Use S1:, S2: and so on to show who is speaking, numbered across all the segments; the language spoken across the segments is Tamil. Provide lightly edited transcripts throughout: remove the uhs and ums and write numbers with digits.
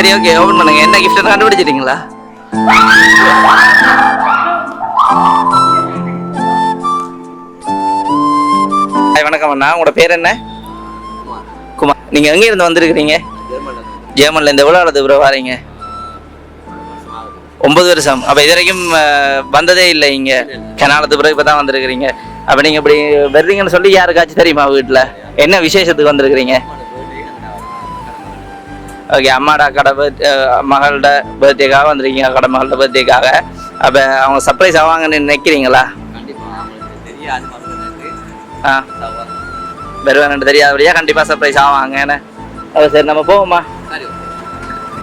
S1: சரி ஓகே ஓபன் பண்ணுங்க. என்ன கிஃப்ட் கண்டுபிடிச்சிட்டீங்களா? ஹாய் வணக்கம் அண்ணா, உங்களோட பேர் என்ன? குமார். நீங்க எங்க இருந்து வந்திருக்கிறீங்க? ஜெர்மன்ல இருந்து. எவ்வளோ ஆளுது ப்ரோ வாரீங்க? 9 வருஷம். அப்போ இது வரைக்கும் வந்ததே இல்லை இங்கே கனாலத்து பிறகு இப்போ தான் வந்திருக்கிறீங்க. அப்போ நீங்கள் இப்படி வர்றீங்கன்னு சொல்லி யாருக்காச்சும் தெரியுமா வீட்டில்? என்ன விசேஷத்துக்கு வந்திருக்கிறீங்க? ஓகே, அம்மாடா கடை மகளோட பர்த்டேக்காக வந்திருக்கீங்க, கடை மகளோட பர்த்டேக்காக. அப்போ அவங்க சர்ப்ரைஸ் ஆவாங்கன்னு நினைக்கிறீங்களா? ஆ வருவான்னு தெரியாதபடியா கண்டிப்பாக சர்ப்ரைஸ் ஆவாங்க. ஏன்னா அப்போ சரி நம்ம போவோமா?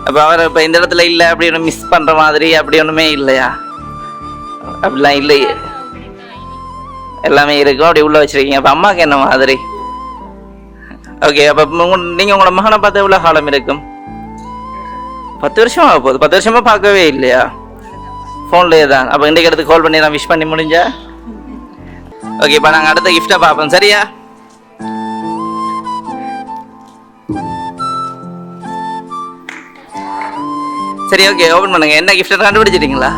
S1: அப்போ அவர் இப்போ இந்த இடத்துல இல்லை அப்படி ஒன்று மிஸ் பண்ணுற மாதிரி அப்படி ஒன்றுமே இல்லையா? அப்படிலாம் இல்லையே, எல்லாமே இருக்கும். அப்படி உள்ளே வச்சுருக்கீங்க. அப்போ அம்மாவுக்கு என்ன மாதிரி? ஓகே, அப்போ நீங்கள் உங்களோட மகனை பார்த்து எவ்வளோ காலம் இருக்கும்? 10 வருஷம் ஆக போகுது. 10 வருஷமாக பார்க்கவே இல்லையா? ஃபோன்லேயே தான். அப்போ இன்றைக்கு எடுத்து கால் பண்ணி நான் விஷ் பண்ணி முடிஞ்சா? ஓகே, இப்போ நாங்கள் அடுத்த கிஃப்டை பார்ப்போம். சரியா? சரி ஓகே ஓபன் பண்ணுங்க. என்ன கிஃப்ட் கண்டுபிடிச்சிட்டீங்களா?